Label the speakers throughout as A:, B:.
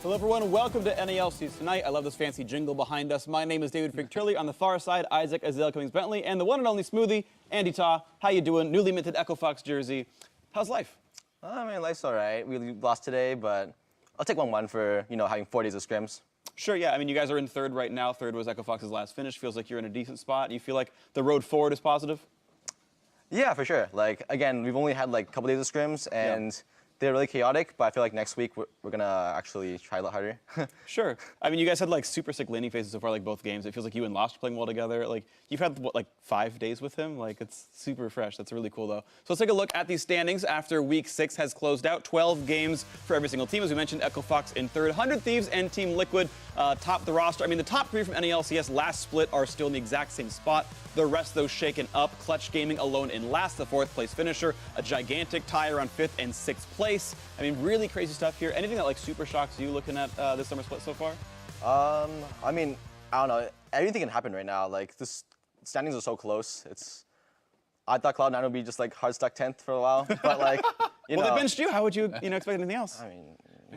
A: Hello everyone, welcome to NALCS Tonight. I love this fancy jingle behind us. My name is David Frick-Turley. On the far side, Isaac Azale Cummings-Bentley, and the one and only Smoothie, Andy Ta. How you doing? Newly minted Echo Fox jersey. How's life?
B: I mean, life's all right. We lost today, but I'll take 1-1 for, having 4 days of scrims.
A: Sure, yeah. I mean, you guys are in third right now. Third was Echo Fox's last finish. Feels like you're in a decent spot. You feel like the road forward is positive?
B: Yeah, for sure. Again, we've only had a couple days of scrims, and they're really chaotic, but I feel like next week we're going to actually try a lot harder.
A: Sure. I mean, you guys had super sick landing phases so far, both games. It feels like you and Lost are playing well together. You've had, what, 5 days with him? It's super fresh. That's really cool, though. So let's take a look at these standings after Week 6 has closed out. 12 games for every single team. As we mentioned, Echo Fox in third. 100 Thieves and Team Liquid top the roster. I mean, the top 3 from NALCS last split are still in the exact same spot. The rest, though, shaken up. Clutch Gaming alone in last, the 4th place finisher. A gigantic tie around 5th and 6th place. I mean, really crazy stuff here. Anything that super shocks you looking at this summer split so far?
B: I mean, I don't know. Anything can happen right now. This standings are so close. I thought Cloud9 would be just hard stuck 10th for a while, but
A: well, they benched you. How would you expect anything else?
B: I mean,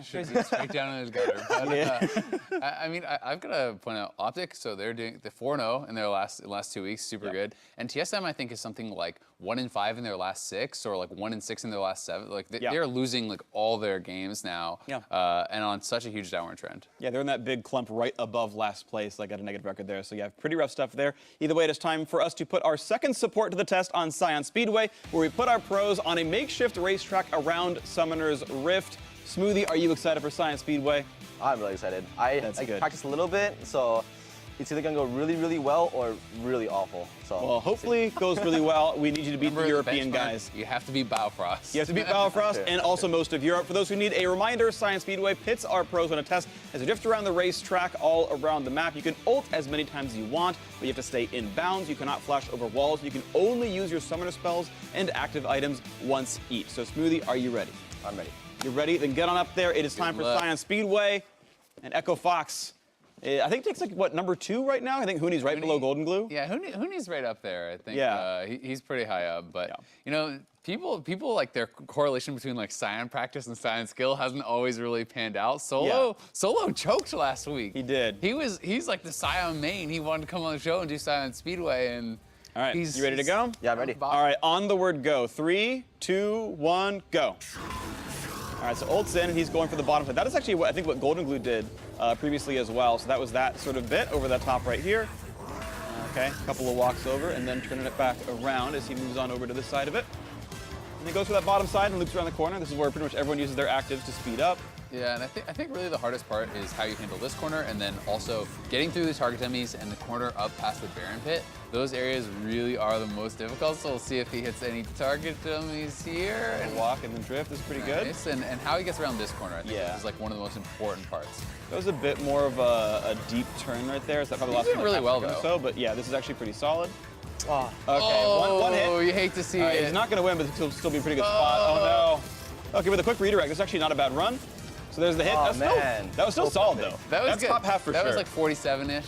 C: Crazy, straight down in his gutter. But, I mean, I've got to point out Optic. So they're doing the 4-0 in their last 2 weeks, super good. And TSM, I think, is something like 1-5 in their last 6, or 1-6 in their last 7. They're losing all their games now, and on such a huge downward trend.
A: Yeah, they're in that big clump right above last place, at a negative record there. So yeah, pretty rough stuff there. Either way, it is time for us to put our second support to the test on Scion Speedway, where we put our pros on a makeshift racetrack around Summoner's Rift. Smoothie, are you excited for Scion Speedway?
B: I'm really excited. I practiced a little bit, so it's either going to go really, really well or really awful. So
A: well, hopefully it goes really well. We need you to beat the European guys.
C: You have to beat Bifrost.
A: You have to beat Bifrost and also most of Europe. For those who need a reminder, Scion Speedway pits our pros on a test as they drift around the racetrack all around the map. You can ult as many times as you want, but you have to stay in bounds. You cannot flash over walls. You can only use your summoner spells and active items once each. So Smoothie, are you ready?
B: I'm ready.
A: You're ready? Then get on up there. It is time for Scion Speedway. And Echo Fox, I think takes number 2 right now? I think Hooney's right below Golden Glue.
C: Yeah, Hooney's right up there. I think he's pretty high up. But, people their correlation between Scion practice and Scion skill hasn't always really panned out. Solo choked last week.
A: He did.
C: He's the Scion main. He wanted to come on the show and do Scion Speedway. And
A: all right, you ready to go?
B: Yeah, I'm ready.
A: All right, on the word go. 3, 2, 1, go. All right, so ult's in, and he's going for the bottom side. That is actually what I think what Golden Glue did previously as well. So that was that sort of bit over the top right here. Okay, a couple of walks over, and then turning it back around as he moves on over to this side of it. And he goes for that bottom side and loops around the corner. This is where pretty much everyone uses their actives to speed up.
C: Yeah, and I think really the hardest part is how you handle this corner, and then also getting through the target dummies and the corner up past the Baron pit. Those areas really are the most difficult, so we'll see if he hits any target dummies here.
A: And walk and then drift is pretty good.
C: And how he gets around this corner, I think, is one of the most important parts.
A: That was a bit more of a deep turn right there. So that probably lost
C: him really well, though.
A: So, but yeah, this is actually pretty solid.
B: Oh.
A: Okay, one hit.
C: Oh, you hate to see it.
A: He's not going to win, but he'll still be a pretty good spot. Oh, no. Okay, with a quick redirect, this is actually not a bad run. So there's the hit.
B: Oh, man.
A: That was still solid, though.
C: That's
A: good. Top half for
C: sure.
A: That
C: was 47-ish.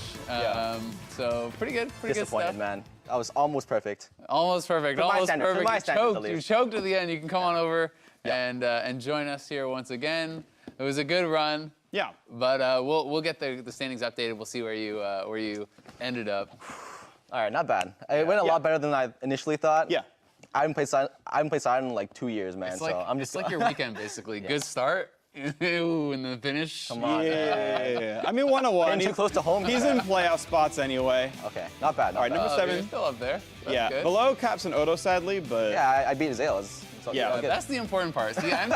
C: So pretty good. Pretty good stuff.
B: Man. That was almost perfect.
C: Almost perfect. Almost perfect. You choked at the end. You can come on over and join us here once again. It was a good run.
A: Yeah.
C: But we'll get the standings updated. We'll see where you ended up.
B: All right, not bad. It went a lot better than I initially thought.
A: Yeah.
B: I haven't played Scion in 2 years, man.
C: It's like your weekend, basically. Good start. Ooh, and the finish.
B: Come on.
A: Yeah. I mean, 101.
B: Too close to home.
A: He's in playoff spots anyway.
B: Okay, not bad.
A: All right, number 7.
C: You're still up there. That's good.
A: Below Caps and Odo, sadly, but
B: yeah, I beat Azale.
C: That's the important part. See, I'm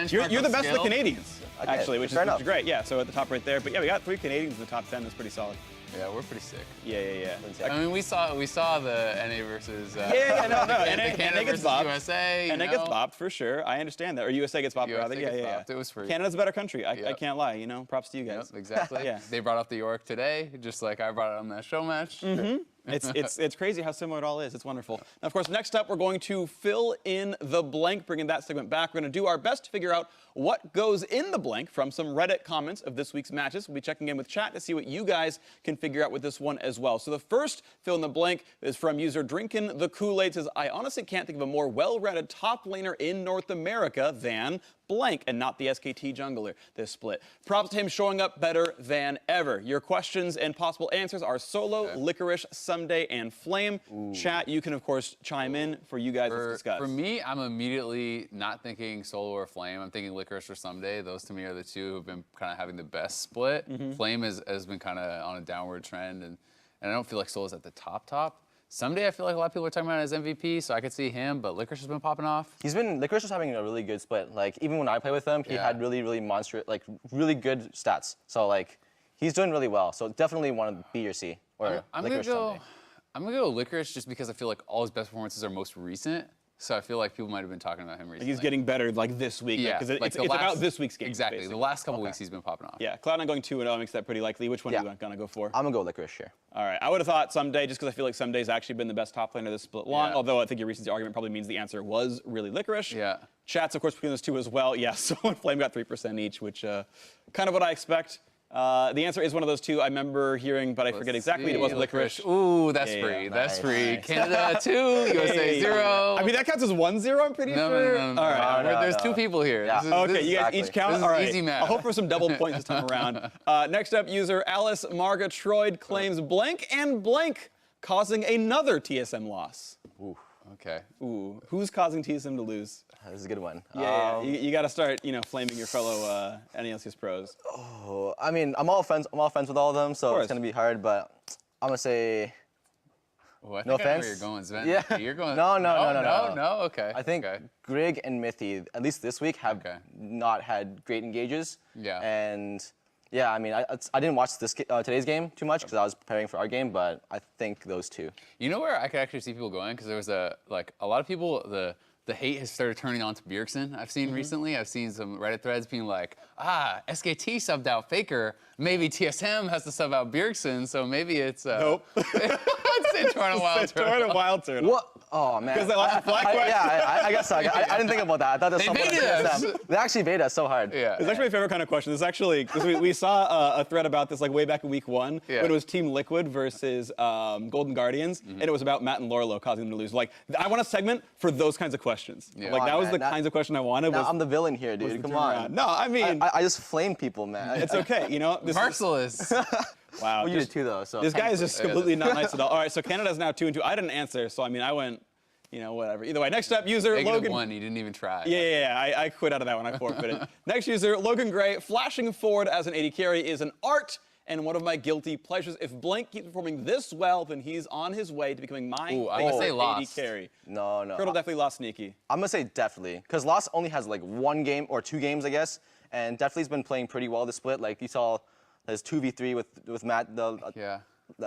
A: You're the best of the Canadians, actually, which is great. Yeah, so at the top right there. But yeah, we got 3 Canadians in the top 10. That's pretty solid.
C: Yeah, we're pretty sick.
A: Yeah.
C: I mean, we saw the NA versus
A: no.
C: Canada versus USA.
A: NA gets bopped for sure. I understand that. Or USA gets bopped rather. Yeah.
C: It was free.
A: Canada's a better country. I can't lie. Props to you guys.
C: Yep, exactly.
A: Yeah.
C: They brought up the York today, just like I brought it on that show match.
A: Mm-hmm. It's crazy how similar it all is. It's wonderful. Now, of course, next up, we're going to fill in the blank, bringing that segment back. We're going to do our best to figure out what goes in the blank from some Reddit comments of this week's matches. We'll be checking in with chat to see what you guys can figure out with this one as well. So the first fill in the blank is from user Drinkin' the Kool-Aid. Says, I honestly can't think of a more well-rounded top laner in North America than blank and not the SKT jungler this split. Props to him showing up better than ever. Your questions and possible answers are Solo, Licorice, Someday, and Flame. Chat, you can, of course, chime in for you guys to discuss.
C: For me, I'm immediately not thinking Solo or Flame. I'm thinking Licorice or Someday. Those to me are the two who've been kind of having the best split. Flame has been kind of on a downward trend, and I don't feel like Solo's at the top. Someday I feel like a lot of people are talking about it as MVP, so I could see him, but Licorice has been popping off.
B: Licorice was having a really good split. Like, even when I play with him, he had really really good stats. So, like, he's doing really well. So definitely want to be your C or Licorice someday.
C: I'm gonna go Licorice just because I feel like all his best performances are most recent. So I feel like people might have been talking about him recently.
A: He's getting better like this week.
C: Yeah,
A: because
C: like
A: it's about this week's game.
C: Exactly.
A: Basically.
C: The last couple weeks he's been popping off.
A: Yeah, Cloud9 going 2-0 makes that pretty likely. Which one are you gonna go for?
B: I'm gonna go Licorice here.
A: All right, I would have thought Someday just because I feel like Someday's actually been the best top laner this split long.
C: Yeah.
A: Although I think your recency argument probably means the answer was really Licorice.
C: Yeah.
A: Chats, of course, between those two as well. Yeah, Solo and Flame got 3% each, which kind of what I expect. The answer is one of those two. I remember hearing, but I forget exactly. It was Licorice.
C: Ooh, that's free.
A: yeah.
C: That's
B: Nice.
C: free.
B: Nice.
C: Canada 2, USA 0.
A: I mean, that counts as 1-0, I'm pretty sure.
C: No.
A: All right.
C: There's two people here.
B: Yeah.
A: Okay, you guys each count?
C: This is
A: All right.
C: easy math.
A: I'll hope for some double points this time around. Next up, user Alice Marga Troyd claims blank and blank, causing another TSM loss.
C: Okay.
A: Ooh, who's causing TSM to lose?
B: This is a good one.
A: Yeah, you got to start, flaming your fellow NALCS pros.
B: Oh, I mean, I'm all friends with all of them, so
A: course.
B: it's gonna be hard. But I'm gonna say
C: Well, I
B: No
C: think I know
B: offense.
C: where you're going, Sven.
B: Yeah.
C: You're going.
B: No.
C: Okay.
B: I think
C: Okay.
B: Grig and Mithy, at least this week, have
C: Okay.
B: not had great engages.
C: Yeah.
B: And yeah, I mean, I didn't watch today's game too much because I was preparing for our game, but I think those two.
C: You know where I could actually see people going? Because there was a lot of people, the hate has started turning on to Bjergsen. I've seen recently. I've seen some Reddit threads being like, SKT subbed out Faker. Maybe TSM has to sub out Bjergsen, so maybe it's
A: Nope.
C: it's Torrent Wild Turtle.
A: Wild Turtle.
B: What? Oh man.
A: Because they lost the flag quest?
B: I guess so. I didn't think about that. I thought that
C: They
B: someone
C: baited us.
B: They actually baited us so hard.
C: Yeah.
A: It's actually my favorite kind of question. This is actually, because we saw a thread about this like way back in week 1
C: Yeah.
A: when it was Team Liquid versus Golden Guardians, and it was about Matt and Lorlo causing them to lose. Like, I want a segment for those kinds of questions.
C: Yeah.
A: Like,
B: Come
A: that
B: on,
A: was the
B: man.
A: kinds of question I wanted.
B: Now
A: Was,
B: I'm the villain here,
A: was
B: dude.
A: the
B: Come
A: turnaround.
B: on.
A: No, I mean,
B: I just flame people, man.
A: it's okay. This is,
C: Merciless.
A: wow.
B: Well, you
A: just-
B: did too, though. So
A: This guy is just
C: Yeah,
A: completely not nice at all. All right, so Canada's now 2-2. I didn't answer, so I mean, I went, whatever. Either way, next up, user Logan.
C: -1. He didn't even try.
A: Yeah, I quit out of that one. I forfeited. Next user, Logan Gray. Flashing forward as an AD carry is an art and one of my guilty pleasures. If Blank keeps performing this well, then he's on his way to becoming my
C: Ooh, I'm gonna say
A: favorite AD
C: lost.
A: carry.
B: No.
A: Turtle definitely lost sneaky.
B: I'm gonna say definitely, because Lost only has like 1 game or 2 games, I guess, and definitely's been playing pretty well this split. Like you saw, his 2v3 with Matt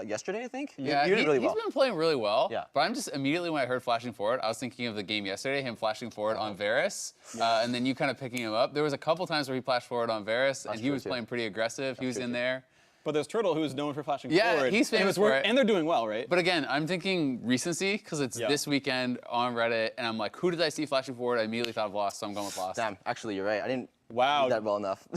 B: yesterday, I think.
C: Yeah,
B: he did really well.
C: He's been playing really well.
B: Yeah.
C: But I'm just immediately when I heard flashing forward, I was thinking of the game yesterday, him flashing forward on Varus, and then you kind of picking him up. There was a couple times where he flashed forward on Varus, and he
B: true,
C: was
B: too.
C: playing pretty aggressive. He was in there.
A: But there's Turtle, who is known for flashing
C: Yeah,
A: forward.
C: he's famous
A: and
C: for it.
A: And they're doing well, right?
C: But again, I'm thinking recency because it's
A: Yeah.
C: this weekend on Reddit, and I'm like, who did I see flashing forward? I immediately thought of Lost, so I'm going with Lost.
B: Damn, actually, you're right. I didn't
A: Wow.
B: read that well enough.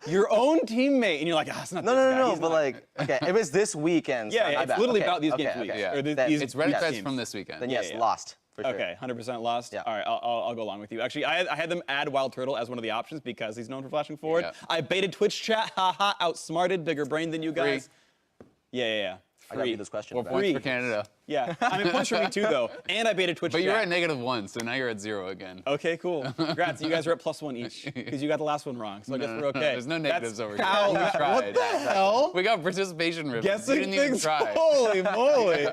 A: Your own teammate, and you're like, it's not this guy.
B: No,
A: He's
B: but
A: not-
B: like, okay, if it's this weekend.
A: Yeah,
B: my
A: it's
B: bad.
A: literally
B: Okay,
A: about these
B: okay,
A: games
B: okay.
A: weeks.
C: Yeah.
A: Or
B: Then-
A: these
C: It's Reddit
A: these
C: threads
A: teams.
C: from this weekend.
B: Then yes,
A: yeah.
B: Lost. For sure.
A: Okay, 100% lost.
B: Yeah.
A: All right, I'll go along with you. Actually, I had them add Wild Turtle as one of the options because he's known for flashing forward.
C: Yeah.
A: I baited Twitch chat, haha, outsmarted, bigger brain than you guys. Yeah.
B: I gotta read this question.
C: 4
B: back.
C: points for
A: Free.
C: Canada.
A: Yeah, I mean, points for me too, though. And I baited Twitch
C: But you're
A: chat.
C: at -1, so now you're at 0 again.
A: Okay, cool. Congrats, you guys are at +1 each because you got the last one wrong. So I guess
C: No,
A: we're
C: no,
A: okay.
C: There's no negatives
A: That's
C: over here.
A: how-
C: We tried.
A: What the hell?
C: We got participation ribbons.
A: Guessing
C: You didn't even
A: things.
C: try.
A: Holy moly.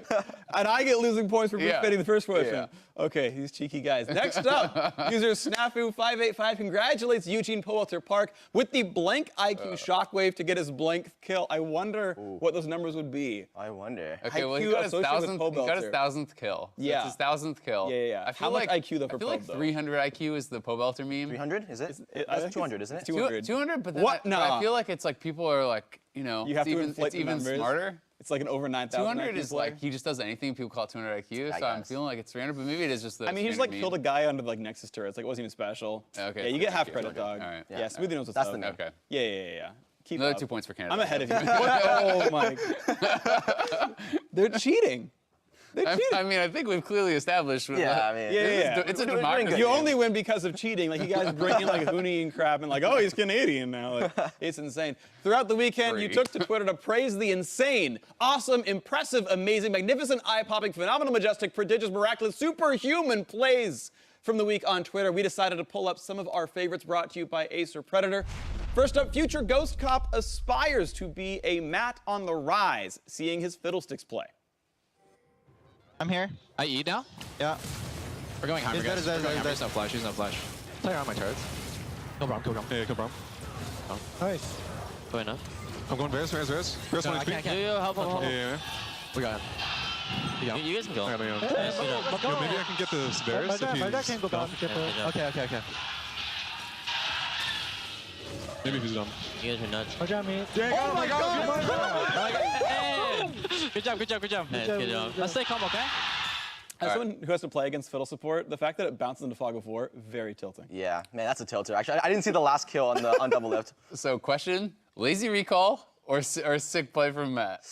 A: And I get losing points for
C: Yeah.
A: participating in the first question.
C: Yeah.
A: Okay, these cheeky guys. Next up, user Snafu585 congratulates Eugene Powelter Park with the blank IQ shockwave to get his blank kill. I wonder what those numbers would be.
B: I wonder.
C: Okay, well, he
A: IQ
C: got his
A: associated with
C: 1000th. He got his
A: Pobelter.
C: 1000th kill.
A: Yeah.
C: That's his 1000th kill.
A: Yeah.
C: I feel
A: How much
C: like
A: IQ though for
C: I feel like
A: Pob, though?
C: 300 IQ is the Pobelter meme.
B: 300? Is it?
A: I think
B: 200, isn't it?
A: it's 200.
C: 200, but then
A: What?
C: but
A: Nah.
C: I feel like it's like people are like,
A: You have
C: it's
A: to
C: even,
A: inflate
C: it's
A: the
C: even
A: numbers.
C: smarter.
A: It's like an over 9,000
C: 200
A: IQ
C: is
A: player.
C: like he just does anything. People call it 200 IQ.
B: I
C: So I'm
B: guess.
C: feeling like it's 300, but maybe it is just the.
A: I mean, he just
C: standard
A: like
C: meme.
A: killed a guy under like Nexus turrets. Like it wasn't even special.
C: Okay,
A: Yeah, you
C: so
A: get half
C: IQ,
A: credit,
C: okay.
A: dog.
C: All right.
A: Yeah, Smoothie knows what's
B: That's
A: up.
B: the name.
C: Okay.
A: Yeah. Keep
C: Another
A: up.
C: 2 points for Canada.
A: I'm ahead of you. Oh my. They're cheating.
C: I mean, I think we've clearly established.
B: Yeah, I mean,
C: it's a democracy.
A: You only win because of cheating. Like, you guys bring in like Huni and Crab and like, oh, he's Canadian now. Like, it's insane. Throughout the weekend, you took to Twitter to praise the insane, awesome, impressive, amazing, magnificent, eye-popping, phenomenal, majestic, prodigious, miraculous, superhuman plays from the week on Twitter. We decided to pull up some of our favorites brought to you by Acer Predator. First up, future Ghost Cop aspires to be a Matt on the rise, seeing his fiddlesticks play.
D: I'm here.
E: I eat now?
D: Yeah.
E: We're going hammer, guys. We're going hammer. He's no flash. He's no flash. Play around my turrets. Kill Braum, kill Braum.
F: Yeah, kill Braum.
D: Nice.
E: Go enough.
F: I'm going Bears. Bears
E: No,
F: 1
E: I
F: HP.
E: can't. Yo, help.
F: Yeah.
E: We got him. You guys can kill him.
F: Yo,
D: Yo,
F: maybe I can get the Bears if
D: my dad
F: he's
D: can go down.
F: dumb.
D: Okay.
F: Maybe if he's dumb.
E: You guys are nuts.
D: I got me.
F: Oh my God!
E: Good job. Good job. Let's stay calm, okay?
A: As someone who has to play against fiddle support, the fact that it bounces into fog before, very tilting.
B: Yeah, man, that's a tilter. Actually, I didn't see the last kill on double lift.
C: So, question: lazy recall or sick play from Matt?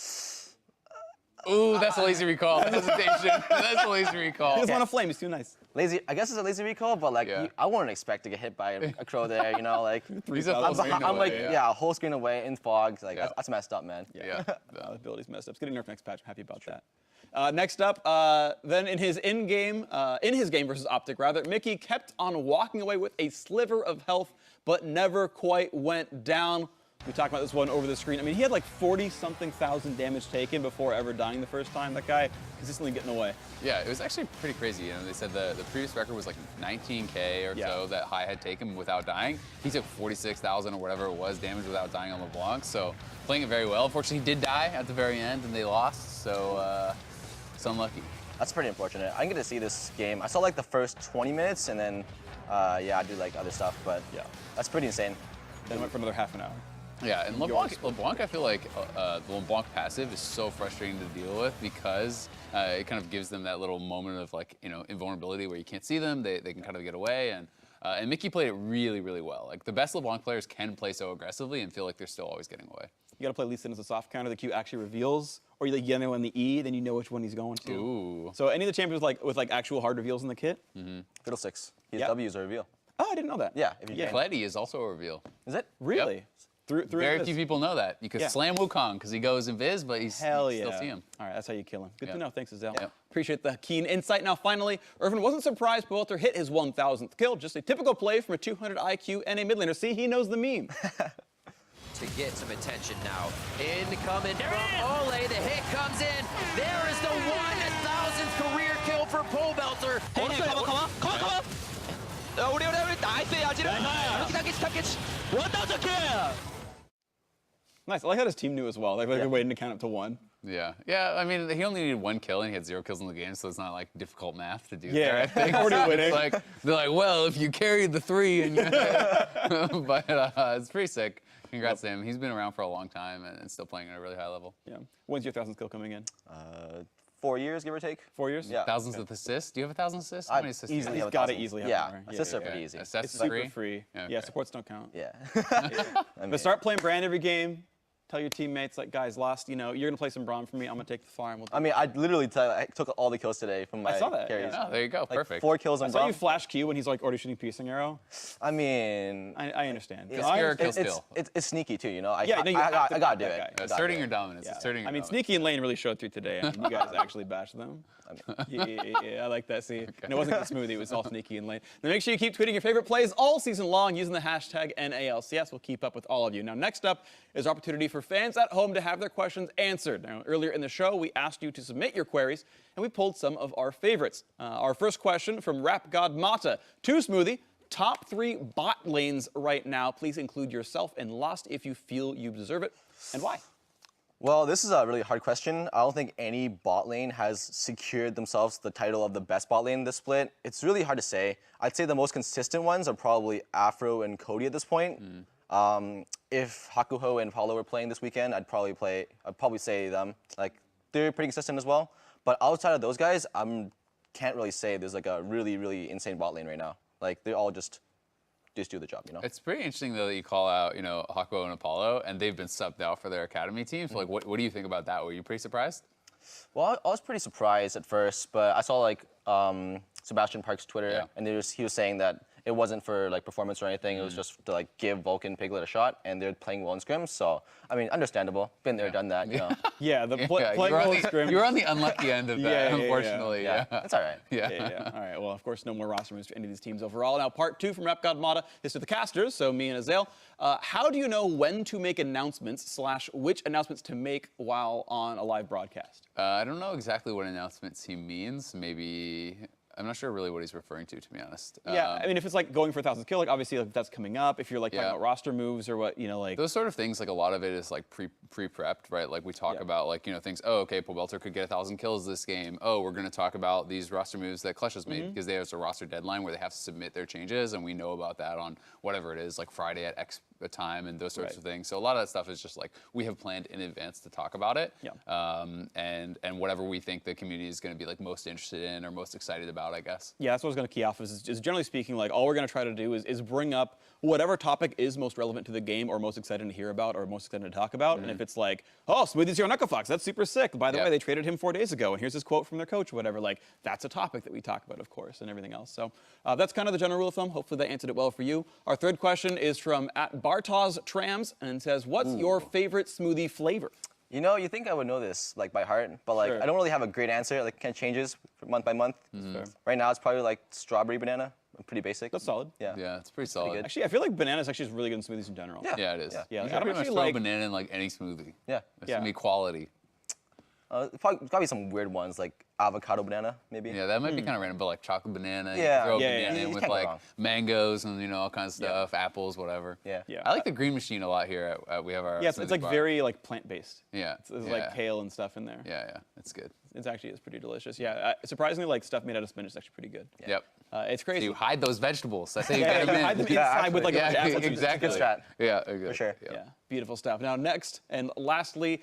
C: Ooh, that's a lazy recall. Hesitation. That's a lazy recall.
A: He doesn't want to flame. He's too nice.
B: Lazy, I guess it's a lazy recall, but like, I wouldn't expect to get hit by a crow there, you know, like.
C: He's a full screen
B: I'm
C: away,
B: like,
C: yeah.
B: a whole screen away in fog. Like, that's messed up, man.
C: Yeah.
A: The ability's messed up. It's getting nerfed next patch. I'm happy about that. Next up, then in his game versus Optic, Mickey kept on walking away with a sliver of health, but never quite went down. We talked about this one over the screen. I mean, he had like 40-something thousand damage taken before ever dying the first time. That guy consistently getting away.
C: Yeah, it was actually pretty crazy. You know, they said the previous record was like 19K or so that High had taken without dying. He took 46,000 or whatever it was damage without dying on LeBlanc. So playing it very well. Unfortunately, he did die at the very end and they lost. So it's unlucky.
B: That's pretty unfortunate. I didn't get to see this game. I saw like the first 20 minutes and then, I do like other stuff, but that's pretty insane.
A: Then went for another half an hour.
C: Yeah, and LeBlanc, I feel like the LeBlanc passive is so frustrating to deal with because it kind of gives them that little moment of like, you know, invulnerability where you can't see them, they can kind of get away, and Mickey played it really, really well. Like the best LeBlanc players can play so aggressively and feel like they're still always getting away.
A: You gotta play Lee Sin as a soft counter. The Q actually reveals, or you like yellow on the E, then you know which one he's going to.
C: Ooh.
A: So any of the champions with actual hard reveals in the kit?
B: Fiddlesticks. His W is a reveal.
A: Oh, I didn't know that.
B: Yeah. If you
C: Pleddy is also a reveal.
B: Is it?
A: Really?
C: Yep.
A: Through
C: Very
A: Invis.
C: few people know that. You could slam Wukong because he goes invis, but he's
A: Hell
C: you
A: yeah.
C: still see him.
A: All right, that's how you kill him. Good to
C: Yep.
A: know. Thanks, Azelle.
C: Yep.
A: Appreciate the keen insight. Now, finally, Irvin wasn't surprised Bewilter hit his 1,000th kill. Just a typical play from a 200 IQ and a mid laner. See, he knows the meme.
G: To get some attention now. Incoming from Ole, the hit comes in. There is the 1,000th career kill for Pole Belter.
D: Come on. 우리 나이스 야지를. 타겟. 1,000 kill.
A: Nice. I like how his team knew as well. Like they're waiting to count up to 1.
C: Yeah. I mean, he only needed 1 kill and he had 0 kills in the game, so it's not like difficult math to do.
A: Yeah,
C: there, I think.
A: already winning.
C: It's like they're like, well, if you carried the 3 and you but it's pretty sick. Congrats to him. He's been around for a long time and still playing at a really high level.
A: Yeah. When's your 1,000th kill coming in?
B: 4 years, give or take.
A: 4 years?
B: Yeah.
C: Thousands of assists. Do you have 1,000 assists? How many assists? do you
B: Easily
C: have?
A: He's got to easily have
B: Yeah,
A: more.
B: assists are pretty easy.
C: Assists
A: It's super
C: free?
A: free.
C: Yeah,
A: Yeah,
C: okay.
A: supports don't count.
B: Yeah.
A: But start playing Brand every game. Tell your teammates, like, guys, lost, you know, you're going to play some Braum for me. I'm going to take the farm. We'll
B: I mean, I literally I took all the kills today from my
A: saw that,
B: carries.
A: yeah.
C: Oh, there you go.
B: Like
C: Perfect.
B: 4 kills on
A: I saw you
B: Braum.
A: flash Q when he's like already shooting piercing arrow.
B: I mean,
A: I understand.
B: it's,
C: You're a kill
B: it's,
C: steal.
B: it's sneaky too, you know. I
A: Yeah, no, you have to
B: I gotta
A: back
B: do
A: that
B: it.
A: guy.
B: I gotta
C: Asserting
B: do
C: your
B: it.
C: dominance. Asserting your
A: I mean,
C: dominance.
A: Sneaky and Lane really showed through today. I mean, you guys actually bashed them. Yeah, I like that. See, and it wasn't the smoothie. It was all Sneaky and Lane. Now make sure you keep tweeting your favorite plays all season long using the hashtag NALCS. We'll keep up with all of you. Now, next up is opportunity for fans at home to have their questions answered. Now, earlier in the show, we asked you to submit your queries, and we pulled some of our favorites. Our first question from Rap God Mata to Smoothie. Top 3 bot lanes right now. Please include yourself and Lost if you feel you deserve it, and why.
B: Well, this is a really hard question. I don't think any bot lane has secured themselves the title of the best bot lane in this split. It's really hard to say. I'd say the most consistent ones are probably Afro and Cody at this point. If Hakuho and Paulo were playing this weekend, I'd probably say them. Like, they're pretty consistent as well. But outside of those guys, can't really say there's like a really, really insane bot lane right now. Like, they're all just do the job, you know?
C: It's pretty interesting, though, that you call out, you know, Hakuo and Apollo, and they've been subbed out for their academy team. So, like, what do you think about that? Were you pretty surprised?
B: Well, I was pretty surprised at first, but I saw like Sebastian Park's Twitter,
C: Yeah.
B: and he was saying that it wasn't for like performance or anything. It was just to like give Vulcan Piglet a shot, and they're playing well in scrims. So I mean, understandable. Been there, done that. You know.
A: Yeah, the
C: Yeah,
A: playing
C: you're,
A: well
C: on
A: in
C: the,
A: scrim.
C: you're on the unlucky end of that,
A: Yeah, yeah, yeah.
C: unfortunately.
B: Yeah, it's all right.
C: Yeah.
A: Yeah. All right. Well, of course, no more roster moves for any of these teams overall. Now, part 2 from Rep God Mata is to the casters, so me and Azael. How do you know when to make announcements / which announcements to make while on a live broadcast?
C: I don't know exactly what announcements he means. Maybe I'm not sure really what he's referring to be honest.
A: Yeah, I mean, if it's like going for 1,000 kill, like obviously like, that's coming up. If you're like talking
C: Yeah.
A: about roster moves or what, like
C: Those sort of things, like a lot of it is like pre-prepped, right? Like we talk
A: Yeah.
C: about like, things, oh, okay, Pobelter could get 1,000 kills this game. Oh, we're going to talk about these roster moves that Clutch has made because there's a roster deadline where they have to submit their changes, and we know about that on whatever it is, like Friday at X time and those sorts
A: Right.
C: of things. So a lot of that stuff is just like we have planned in advance to talk about it.
A: Yeah.
C: And whatever we think the community is going to be like most interested in or most excited about, I guess.
A: Yeah, that's what I was going to key off is generally speaking, like all we're going to try to do is bring up whatever topic is most relevant to the game or most exciting to hear about or most exciting to talk about. And if it's like, oh, Smoothie's here on Echo Fox, that's super sick. By the
C: Yeah.
A: way, they traded him 4 days ago, and here's his quote from their coach or whatever. Like, that's a topic that we talk about, of course, and everything else. So that's kind of the general rule of thumb. Hopefully that answered it well for you. Our third question is from @Bartos_Trams, and it says, what's your favorite smoothie flavor?
B: You know, you think I would know this like by heart, but like
A: Sure.
B: I don't really have a great answer. Like, it kind of changes month by month.
A: Fair.
B: Right now, it's probably like strawberry banana. Pretty basic.
A: That's solid.
B: Yeah.
C: Yeah, it's pretty solid.
B: good.
A: Actually, I feel like bananas actually is really good in smoothies in general.
B: Yeah.
C: Yeah, it is.
B: Yeah.
A: Yeah,
C: You
A: like,
C: can
A: I don't
C: pretty much
A: actually
C: throw
A: like-
C: banana in like any smoothie.
B: Yeah.
C: It's
A: Yeah.
C: gonna be quality.
B: Probably some weird ones like avocado banana, maybe.
C: Yeah, that might be kind of random, but like chocolate banana, you
B: Yeah.
C: can throw
A: Yeah,
C: banana
A: yeah.
C: in
B: You
C: with
B: can't go
C: like
B: wrong.
C: mangoes and all kinds of stuff, apples, whatever.
B: Yeah.
A: Yeah.
C: I like the green machine a lot here. We have our
A: Yeah, it's
C: smoothie
A: like
C: bar.
A: very like plant-based.
C: Yeah.
A: There's
C: yeah.
A: like kale and stuff in there.
C: Yeah, it's good.
A: It actually is pretty delicious. Yeah, surprisingly, like stuff made out of spinach is actually pretty good.
C: Yep.
A: It's crazy.
C: You hide those vegetables. That's how you
A: yeah,
C: get
A: you
C: them
A: hide them
C: in.
A: inside with like a
C: Yeah,
A: bunch of apples.
C: exactly.
B: Good strat.
C: Yeah, exactly.
B: For sure.
A: Yeah, beautiful stuff. Now, next and lastly,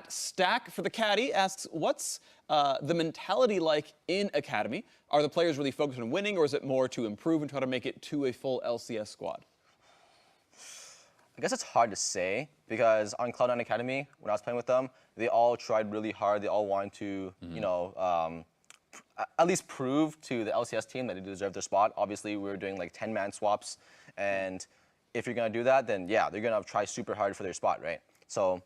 A: @Stack for the Caddy asks, what's the mentality like in Academy? Are the players really focused on winning, or is it more to improve and try to make it to a full LCS squad?
B: I guess it's hard to say because on Cloud9 Academy, when I was playing with them, they all tried really hard. They all wanted to, at least prove to the LCS team that they deserve their spot. Obviously, we were doing like 10-man swaps, and if you're gonna do that, then yeah, they're gonna try super hard for their spot, right? So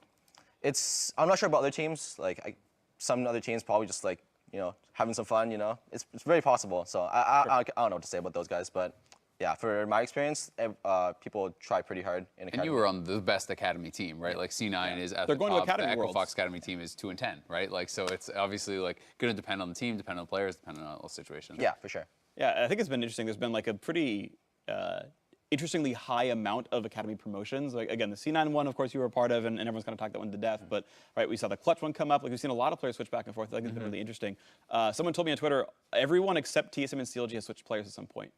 B: I'm not sure about other teams. Like some other teams probably just like having some fun. It's very possible. So I don't know what to say about those guys, but yeah, for my experience, people try pretty hard in Academy.
C: And you were on the best Academy team, right? Like C9 is at
A: They're
C: the
A: going to
C: top.
A: Academy
C: The Echo
A: Worlds.
C: Fox Academy team is 2-10, right? Like, so it's obviously like going to depend on the team, depend on the players, depend on all situations.
B: Yeah, for sure.
A: Yeah, I think it's been interesting. There's been like a pretty interestingly high amount of Academy promotions. Like again, the C9 one, of course, you were a part of, and everyone's kind of talked that one to death. But right, we saw the Clutch one come up. Like we've seen a lot of players switch back and forth. I think it's been really interesting. Someone told me on Twitter, everyone except TSM and CLG has switched players at some point.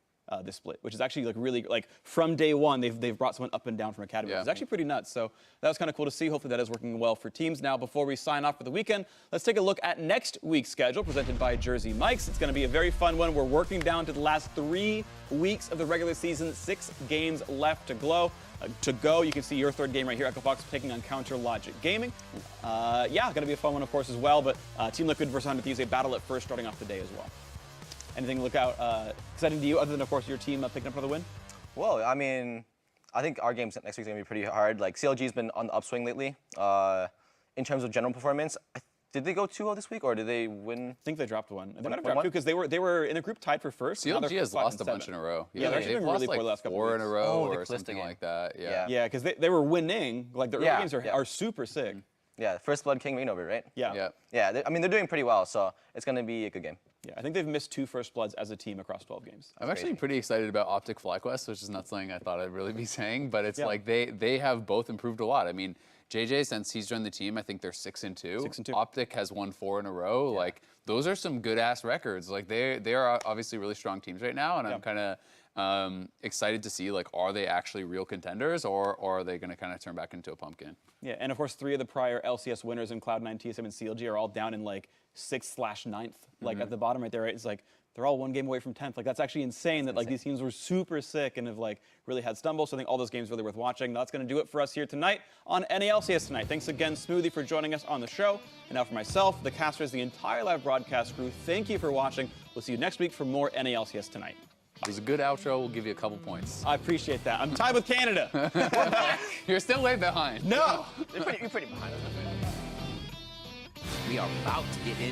A: This split, which is actually like really like from day one, they've brought someone up and down from Academy.
C: Yeah.
A: It's actually pretty nuts. So that was kind of cool to see. Hopefully that is working well for teams. Now, before we sign off for the weekend, let's take a look at next week's schedule presented by Jersey Mike's. It's going to be a very fun one. We're working down to the last 3 weeks of the regular season. 6 games left to go. You can see your third game right here, Echo Fox taking on Counter Logic Gaming. Yeah, going to be a fun one, of course, as well. But Team Liquid versus 100 Thieves, a battle at first, starting off the day as well. Anything to look out exciting to you, other than, of course, your team picking up another win?
B: Well, I mean, I think our games next week's gonna be pretty hard. Like CLG's been on the upswing lately. In terms of general performance, did they go 2-0 this week, or did they win?
A: I think they dropped one. They might have
B: One?
A: dropped 2 because they were in a group tied for first. Now they're
C: CLG has
A: 5
C: lost
A: and
C: a bunch
A: 7.
C: in a row.
A: Yeah, they're actually
C: they've
A: been
C: lost
A: really
C: like
A: poor the last couple
C: 4 in a
A: weeks.
C: row
B: Oh, the
C: or
B: Callisto
C: something
B: game.
C: like that.
A: Yeah, because they were winning. Like their early
B: Yeah,
A: games
B: yeah.
A: are super sick.
B: Yeah, First Blood King main over, right?
A: Yeah.
C: Yeah.
B: Yeah, I mean, they're doing pretty well, so it's gonna be a good game.
A: Yeah, I think they've missed 2 First Bloods as a team across 12 games.
C: I'm actually pretty excited about Optic FlyQuest, which is not something I thought I'd really be saying, but it's
A: Yeah.
C: like they have both improved a lot. I mean, JJ, since he's joined the team, I think they're 6-2.
A: 6-2.
C: Optic has won 4 in a row. Like those are some good ass records. Like they are obviously really strong teams right now, and I'm kind of excited to see like are they actually real contenders or are they going to kind of turn back into a pumpkin?
A: Yeah, and of course 3 of the prior LCS winners in Cloud9, TSM, and CLG are all down in like 6th/9th. Like at the bottom right there, right, it's like they're all 1 game away from 10th. Like that's actually insane that like these teams were super sick and have like really had stumbles. So I think all those games are really worth watching. That's going to do it for us here tonight on NALCS Tonight. Thanks again, Smoothie, for joining us on the show. And now for myself, the casters, the entire live broadcast crew, thank you for watching. We'll see you next week for more NALCS Tonight.
C: It was a good outro. We'll give you a couple points.
A: I appreciate that. I'm tied with Canada. We're back.
C: You're still way behind.
A: No.
B: You're pretty behind us.
G: We are about to get in.